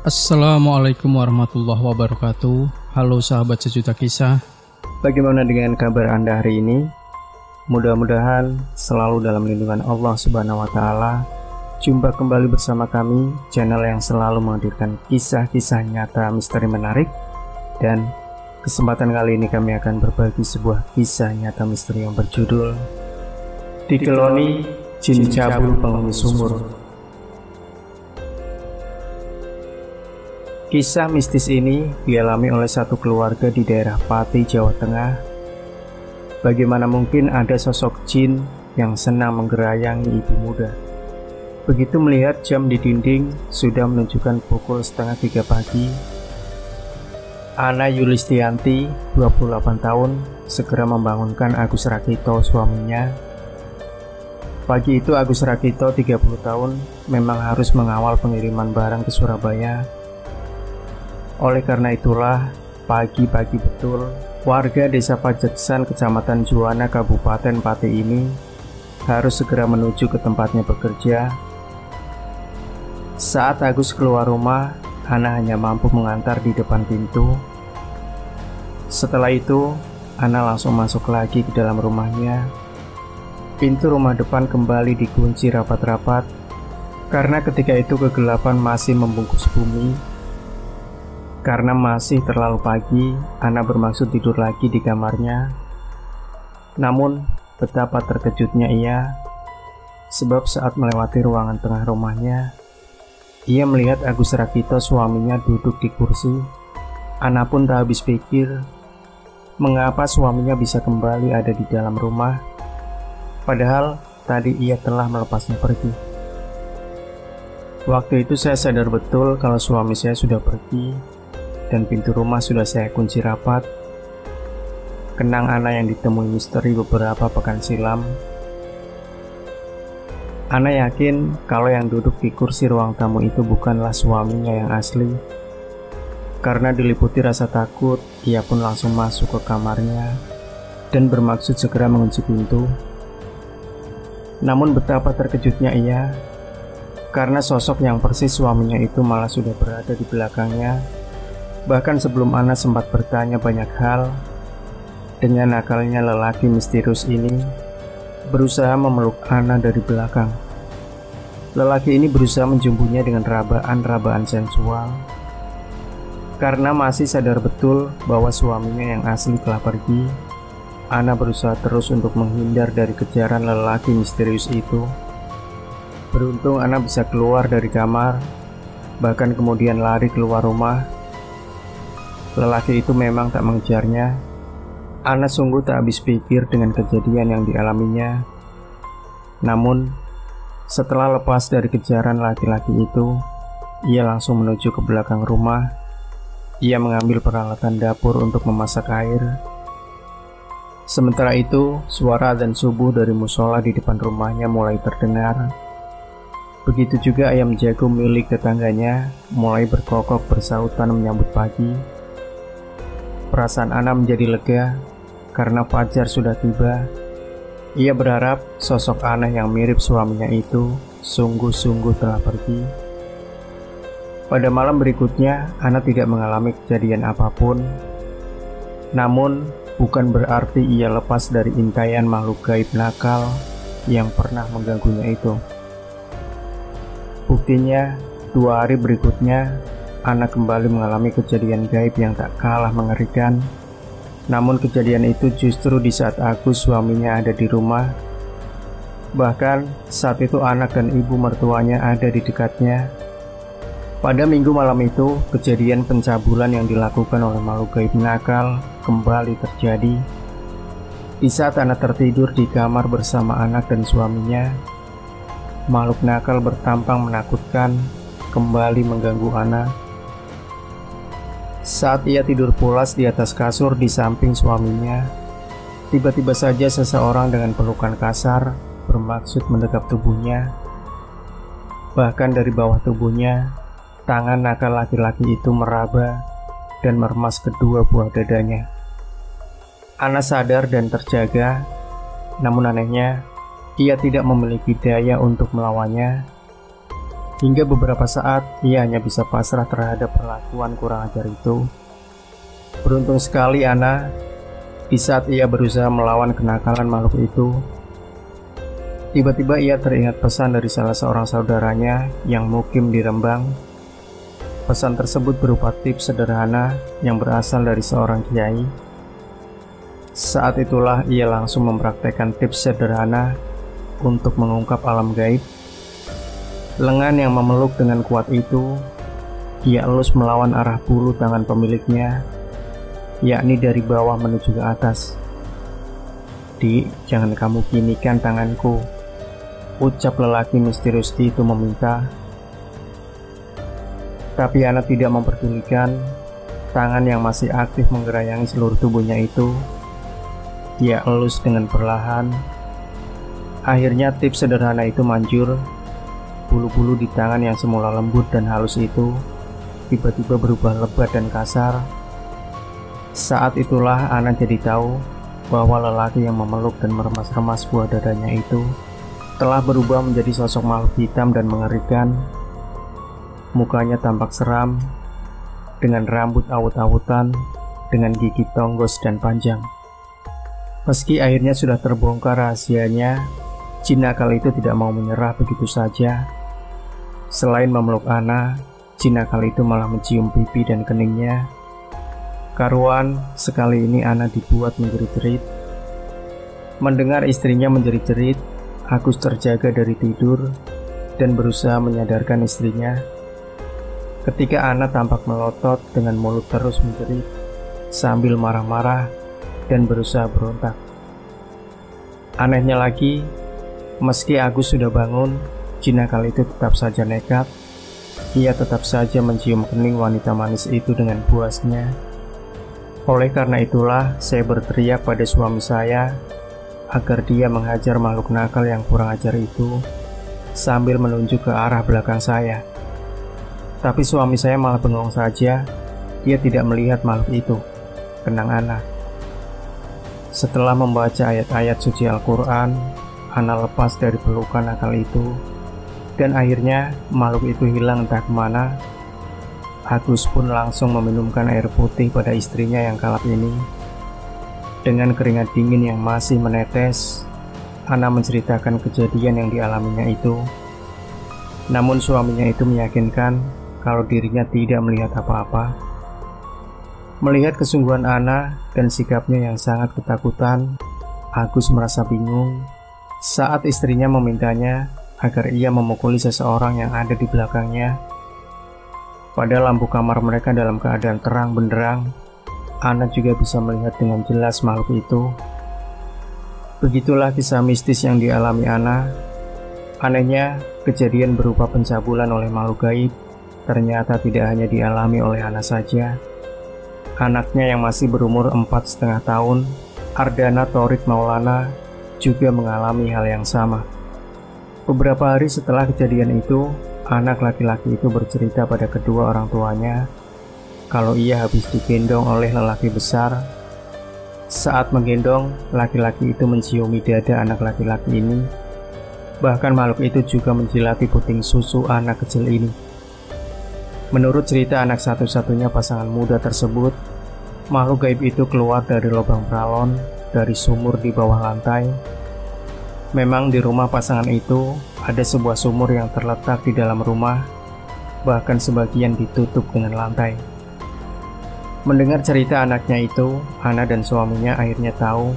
Assalamualaikum warahmatullahi wabarakatuh. Halo sahabat sejuta kisah. Bagaimana dengan kabar Anda hari ini? Mudah-mudahan selalu dalam lindungan Allah Subhanahu wa Ta'ala. Jumpa kembali bersama kami, channel yang selalu menghadirkan kisah-kisah nyata misteri menarik. Dan kesempatan kali ini kami akan berbagi sebuah kisah nyata misteri yang berjudul Dikeloni Jin Cabul Penghuni Sumur. Kisah mistis ini dialami oleh satu keluarga di daerah Pati, Jawa Tengah. Bagaimana mungkin ada sosok jin yang senang menggerayangi ibu muda? Begitu melihat jam di dinding sudah menunjukkan pukul 2:30 pagi, Ana Yulistianti, 28 tahun, segera membangunkan Agus Rakito, suaminya. Pagi itu Agus Rakito, 30 tahun, memang harus mengawal pengiriman barang ke Surabaya. Oleh karena itulah, pagi-pagi betul, warga desa Pajeksan, Kecamatan Juwana, Kabupaten Pati ini harus segera menuju ke tempatnya bekerja. Saat Agus keluar rumah, Ana hanya mampu mengantar di depan pintu. Setelah itu, Ana langsung masuk lagi ke dalam rumahnya. Pintu rumah depan kembali dikunci rapat-rapat, karena ketika itu kegelapan masih membungkus bumi. Karena masih terlalu pagi, Ana bermaksud tidur lagi di kamarnya. Namun, betapa terkejutnya ia, sebab saat melewati ruangan tengah rumahnya, ia melihat Agus Rakito, suaminya, duduk di kursi. Ana pun tak habis pikir, mengapa suaminya bisa kembali ada di dalam rumah, padahal tadi ia telah melepasnya pergi. Waktu itu saya sadar betul kalau suami saya sudah pergi, dan pintu rumah sudah saya kunci rapat. Kenang Ana yang ditemui misteri beberapa pekan silam. Ana yakin kalau yang duduk di kursi ruang tamu itu bukanlah suaminya yang asli. Karena diliputi rasa takut, ia pun langsung masuk ke kamarnya dan bermaksud segera mengunci pintu. Namun betapa terkejutnya ia, karena sosok yang persis suaminya itu malah sudah berada di belakangnya. Bahkan sebelum Ana sempat bertanya banyak hal, dengan akalnya lelaki misterius ini berusaha memeluk Ana dari belakang. Lelaki ini berusaha menjumbunya dengan rabaan-rabaan sensual. Karena masih sadar betul bahwa suaminya yang asli telah pergi, Ana berusaha terus untuk menghindar dari kejaran lelaki misterius itu. Beruntung Ana bisa keluar dari kamar, bahkan kemudian lari keluar rumah. Lelaki itu memang tak mengejarnya. Ana sungguh tak habis pikir dengan kejadian yang dialaminya. Namun, setelah lepas dari kejaran laki-laki itu, ia langsung menuju ke belakang rumah. Ia mengambil peralatan dapur untuk memasak air. Sementara itu, suara adzan subuh dari musola di depan rumahnya mulai terdengar. Begitu juga ayam jago milik tetangganya mulai berkokok bersahutan menyambut pagi. Perasaan Ana menjadi lega karena fajar sudah tiba. Ia berharap sosok Ana yang mirip suaminya itu sungguh-sungguh telah pergi. Pada malam berikutnya, Ana tidak mengalami kejadian apapun. Namun, bukan berarti ia lepas dari intaian makhluk gaib nakal yang pernah mengganggunya itu. Buktinya, 2 hari berikutnya, Ana kembali mengalami kejadian gaib yang tak kalah mengerikan. Namun kejadian itu justru di saat Agus, suaminya, ada di rumah. Bahkan saat itu anak dan ibu mertuanya ada di dekatnya. Pada minggu malam itu, kejadian pencabulan yang dilakukan oleh makhluk gaib nakal kembali terjadi. Di saat Ana tertidur di kamar bersama anak dan suaminya, makhluk nakal bertampang menakutkan kembali mengganggu Ana. Saat ia tidur pulas di atas kasur di samping suaminya, tiba-tiba saja seseorang dengan pelukan kasar bermaksud mendekap tubuhnya. Bahkan dari bawah tubuhnya, tangan nakal laki-laki itu meraba dan meremas kedua buah dadanya. Ana sadar dan terjaga, namun anehnya, ia tidak memiliki daya untuk melawannya. Hingga beberapa saat ia hanya bisa pasrah terhadap perlakuan kurang ajar itu. Beruntung sekali Ana, di saat ia berusaha melawan kenakalan makhluk itu, tiba-tiba ia teringat pesan dari salah seorang saudaranya yang mukim di Rembang. Pesan tersebut berupa tips sederhana yang berasal dari seorang kiai. Saat itulah ia langsung mempraktekkan tips sederhana untuk mengungkap alam gaib. Lengan yang memeluk dengan kuat itu, ia elus melawan arah bulu tangan pemiliknya, yakni dari bawah menuju ke atas. "Dik, jangan kamu ginikan tanganku," ucap lelaki misterius itu meminta. Tapi Ana tidak memperdulikan tangan yang masih aktif menggerayangi seluruh tubuhnya itu. Ia elus dengan perlahan. Akhirnya tips sederhana itu manjur. Bulu-bulu di tangan yang semula lembut dan halus itu tiba-tiba berubah lebat dan kasar. Saat itulah Ana jadi tahu bahwa lelaki yang memeluk dan meremas-remas buah dadanya itu telah berubah menjadi sosok makhluk hitam dan mengerikan. Mukanya tampak seram, dengan rambut awut-awutan, dengan gigi tonggos dan panjang. Meski akhirnya sudah terbongkar rahasianya, jin nakal itu tidak mau menyerah begitu saja. Selain memeluk Ana, jin nakal itu malah mencium pipi dan keningnya. Karuan, sekali ini Ana dibuat menjerit-jerit. Mendengar istrinya menjerit-jerit, Agus terjaga dari tidur dan berusaha menyadarkan istrinya. Ketika Ana tampak melotot dengan mulut terus menjerit sambil marah-marah dan berusaha berontak. Anehnya lagi, meski Agus sudah bangun, jin nakal itu tetap saja nekat. Ia tetap saja mencium kening wanita manis itu dengan puasnya. Oleh karena itulah saya berteriak pada suami saya agar dia menghajar makhluk nakal yang kurang ajar itu sambil menunjuk ke arah belakang saya. Tapi suami saya malah bengong saja. Dia tidak melihat makhluk itu. Kenang Ana. Setelah membaca ayat-ayat suci Al-Quran, Ana lepas dari pelukan nakal itu, dan akhirnya makhluk itu hilang entah kemana. Agus pun langsung meminumkan air putih pada istrinya yang kalap ini. Dengan keringat dingin yang masih menetes, Ana menceritakan kejadian yang dialaminya itu. Namun suaminya itu meyakinkan kalau dirinya tidak melihat apa-apa. Melihat kesungguhan Ana dan sikapnya yang sangat ketakutan, Agus merasa bingung saat istrinya memintanya agar ia memukuli seseorang yang ada di belakangnya. Pada lampu kamar mereka dalam keadaan terang benderang, Ana juga bisa melihat dengan jelas makhluk itu. Begitulah kisah mistis yang dialami Ana. Anehnya, kejadian berupa pencabulan oleh makhluk gaib ternyata tidak hanya dialami oleh Ana saja. Anaknya yang masih berumur 4,5 tahun, Ardana Thorik Maulana, juga mengalami hal yang sama. Beberapa hari setelah kejadian itu, anak laki-laki itu bercerita pada kedua orang tuanya kalau ia habis digendong oleh lelaki besar. Saat menggendong, laki-laki itu menciumi dada anak laki-laki ini. Bahkan makhluk itu juga menjilati puting susu anak kecil ini. Menurut cerita anak satu-satunya pasangan muda tersebut, makhluk gaib itu keluar dari lubang pralon dari sumur di bawah lantai. Memang di rumah pasangan itu ada sebuah sumur yang terletak di dalam rumah, bahkan sebagian ditutup dengan lantai. Mendengar cerita anaknya itu, Ana dan suaminya akhirnya tahu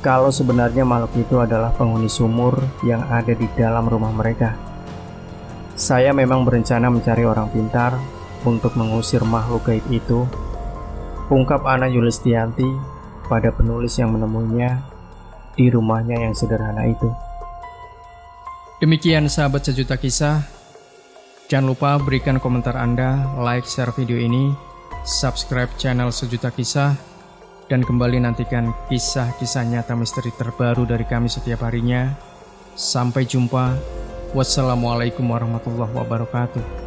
kalau sebenarnya makhluk itu adalah penghuni sumur yang ada di dalam rumah mereka. Saya memang berencana mencari orang pintar untuk mengusir makhluk gaib itu, ungkap Ana Yulistianti pada penulis yang menemuinya di rumahnya yang sederhana itu. Demikian sahabat sejuta kisah. Jangan lupa berikan komentar Anda, like, share video ini, subscribe channel Sejuta Kisah, dan kembali nantikan kisah-kisah nyata misteri terbaru dari kami setiap harinya. Sampai jumpa. Wassalamualaikum warahmatullahi wabarakatuh.